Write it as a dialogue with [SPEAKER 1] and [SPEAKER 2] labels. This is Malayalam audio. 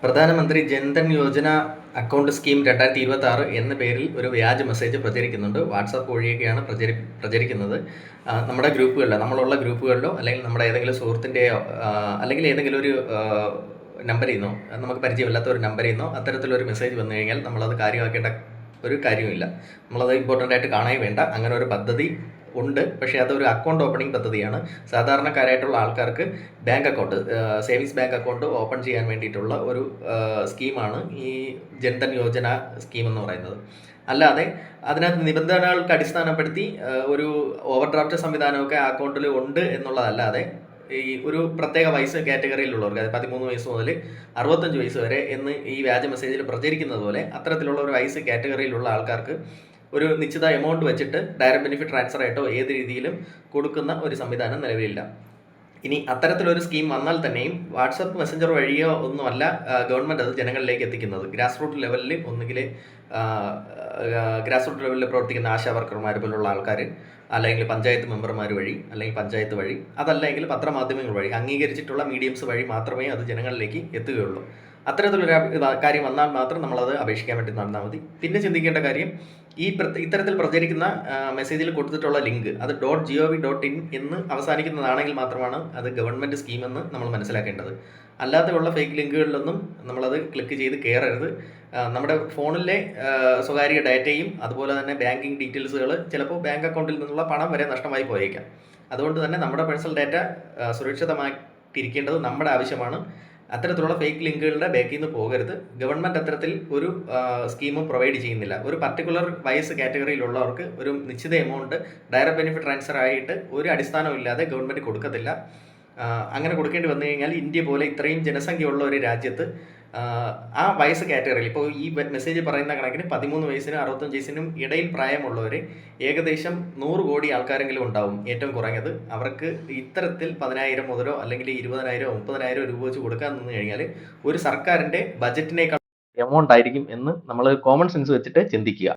[SPEAKER 1] പ്രധാനമന്ത്രി ജൻധൻ യോജന അക്കൗണ്ട് സ്കീം 2026 എന്ന പേരിൽ ഒരു വ്യാജ മെസ്സേജ് പ്രചരിക്കുന്നുണ്ട്. വാട്സാപ്പ് വഴിയൊക്കെയാണ് പ്രചരിക്കുന്നത്. നമ്മുടെ ഗ്രൂപ്പുകളിലോ, നമ്മളുള്ള ഗ്രൂപ്പുകളിലോ, അല്ലെങ്കിൽ നമ്മുടെ ഏതെങ്കിലും സുഹൃത്തിൻ്റെയോ, അല്ലെങ്കിൽ ഏതെങ്കിലും ഒരു നമ്പറിൽ നിന്നോ, നമുക്ക് പരിചയമില്ലാത്ത ഒരു നമ്പറിൽ നിന്നോ അത്തരത്തിലൊരു മെസ്സേജ് വന്നു കഴിഞ്ഞാൽ നമ്മളത് കാര്യമാക്കേണ്ട ഒരു കാര്യമില്ല. നമ്മളത് ഇമ്പോർട്ടൻ്റ് ആയിട്ട് കാണുകയും വേണ്ട. അങ്ങനെ ഒരു പദ്ധതി ഉണ്ട്, പക്ഷേ അതൊരു അക്കൗണ്ട് ഓപ്പണിംഗ് പദ്ധതിയാണ്. സാധാരണക്കാരായിട്ടുള്ള ആൾക്കാർക്ക് bank account, savings bank account open ചെയ്യാൻ വേണ്ടിയിട്ടുള്ള ഒരു സ്കീമാണ് ഈ ജൻധൻ യോജന സ്കീം എന്ന് പറയുന്നത്. അല്ലാതെ അതിനകത്ത് നിബന്ധനകൾക്ക് അടിസ്ഥാനപ്പെടുത്തി ഒരു ഓവർ ഡ്രാഫ്റ്റ് സംവിധാനമൊക്കെ ആ അക്കൗണ്ടിൽ ഉണ്ട് എന്നുള്ളതല്ലാതെ ഈ ഒരു പ്രത്യേക വയസ്സ് കാറ്റഗറിയിലുള്ളവർക്ക്, അതായത് 13 വയസ്സ് മുതൽ 65 വയസ്സ് വരെ എന്ന് ഈ വ്യാജ മെസ്സേജിൽ പ്രചരിക്കുന്നത് പോലെ അത്തരത്തിലുള്ള ഒരു വയസ്സ് കാറ്റഗറിയിലുള്ള ആൾക്കാർക്ക് ഒരു നിശ്ചിത എമൗണ്ട് വെച്ചിട്ട് ഡയറക്റ്റ് ബെനിഫിറ്റ് ട്രാൻസ്ഫർ ആയിട്ടോ ഏത് രീതിയിലും കൊടുക്കുന്ന ഒരു സംവിധാനം നിലവിലില്ല. ഇനി അത്തരത്തിലൊരു സ്കീം വന്നാൽ തന്നെയും വാട്സപ്പ് മെസ്സഞ്ചർ വഴിയോ ഒന്നുമല്ല ഗവൺമെൻറ് അത് ജനങ്ങളിലേക്ക് എത്തിക്കുന്നത്. ഗ്രാസ് റൂട്ട് ലെവലിൽ ഒന്നുകിൽ ഗ്രാസ് റൂട്ട് ലെവലിൽ പ്രവർത്തിക്കുന്ന ആശാ വർക്കർമാർ പോലുള്ള ആൾക്കാർ, അല്ലെങ്കിൽ പഞ്ചായത്ത് മെമ്പർമാർ വഴി, അല്ലെങ്കിൽ പഞ്ചായത്ത് വഴി, അതല്ലെങ്കിൽ പത്രമാധ്യമങ്ങൾ വഴി, അംഗീകരിച്ചിട്ടുള്ള മീഡിയംസ് വഴി മാത്രമേ അത് ജനങ്ങളിലേക്ക് എത്തുകയുള്ളൂ. അത്തരത്തിലൊരു കാര്യം വന്നാൽ മാത്രം നമ്മളത് അപേക്ഷിക്കാൻ വേണ്ടി നടന്നാൽ മതി. പിന്നെ ചിന്തിക്കേണ്ട കാര്യം, ഇത്തരത്തിൽ പ്രചരിക്കുന്ന മെസ്സേജിൽ കൊടുത്തിട്ടുള്ള ലിങ്ക് അത് .gov.in എന്ന് അവസാനിക്കുന്നതാണെങ്കിൽ മാത്രമാണ് അത് ഗവൺമെൻറ് സ്കീമെന്ന് നമ്മൾ മനസ്സിലാക്കേണ്ടത്. അല്ലാതെയുള്ള ഫേക്ക് ലിങ്കുകളിലൊന്നും നമ്മളത് ക്ലിക്ക് ചെയ്ത് കയറരുത്. നമ്മുടെ ഫോണിലെ സ്വകാര്യ ഡാറ്റയും അതുപോലെ തന്നെ ബാങ്കിങ് ഡീറ്റെയിൽസുകൾ, ചിലപ്പോൾ ബാങ്ക് അക്കൗണ്ടിൽ നിന്നുള്ള പണം വരെ നഷ്ടമായി പോയേക്കാം. അതുകൊണ്ട് തന്നെ നമ്മുടെ പേഴ്സണൽ ഡാറ്റ സുരക്ഷിതമായിട്ടിരിക്കേണ്ടത് നമ്മുടെ ആവശ്യമാണ്. അത്തരത്തിലുള്ള ഫേക്ക് ലിങ്കുകളുടെ ബാക്കിൽ നിന്ന് പോകരുത്. ഗവൺമെൻറ് അത്തരത്തിൽ ഒരു സ്കീമും പ്രൊവൈഡ് ചെയ്യുന്നില്ല. ഒരു പർട്ടിക്കുലർ വയസ്സ് കാറ്റഗറിയിലുള്ളവർക്ക് ഒരു നിശ്ചിത എമൗണ്ട് ഡയറക്റ്റ് ബെനിഫിറ്റ് ട്രാൻസ്ഫർ ആയിട്ട് ഒരു അടിസ്ഥാനവും ഇല്ലാതെ ഗവൺമെൻറ് കൊടുക്കത്തില്ല. അങ്ങനെ കൊടുക്കേണ്ടി വന്നു കഴിഞ്ഞാൽ ഇന്ത്യ പോലെ ഇത്രയും ജനസംഖ്യയുള്ള ഒരു രാജ്യത്ത് ആ വയസ്സ് കാറ്റഗറിയിൽ, ഇപ്പോൾ ഈ മെസ്സേജ് പറയുന്ന കണക്കിന് 13 വയസ്സിനും 65 വയസ്സിനും ഇടയിൽ പ്രായമുള്ളവർ ഏകദേശം 100 കോടി ആൾക്കാരെങ്കിലും ഉണ്ടാവും ഏറ്റവും കുറഞ്ഞത്. അവർക്ക് ഇത്തരത്തിൽ 10,000 മുതലോ അല്ലെങ്കിൽ 20,000 30,000 രൂപ വെച്ച് കൊടുക്കാൻ നിന്ന് കഴിഞ്ഞാൽ ഒരു സർക്കാരിൻ്റെ ബജറ്റിനേക്കാൾ എമൗണ്ട് ആയിരിക്കും എന്ന് നമ്മൾ കോമൺ സെൻസ് വെച്ചിട്ട് ചിന്തിക്കുക.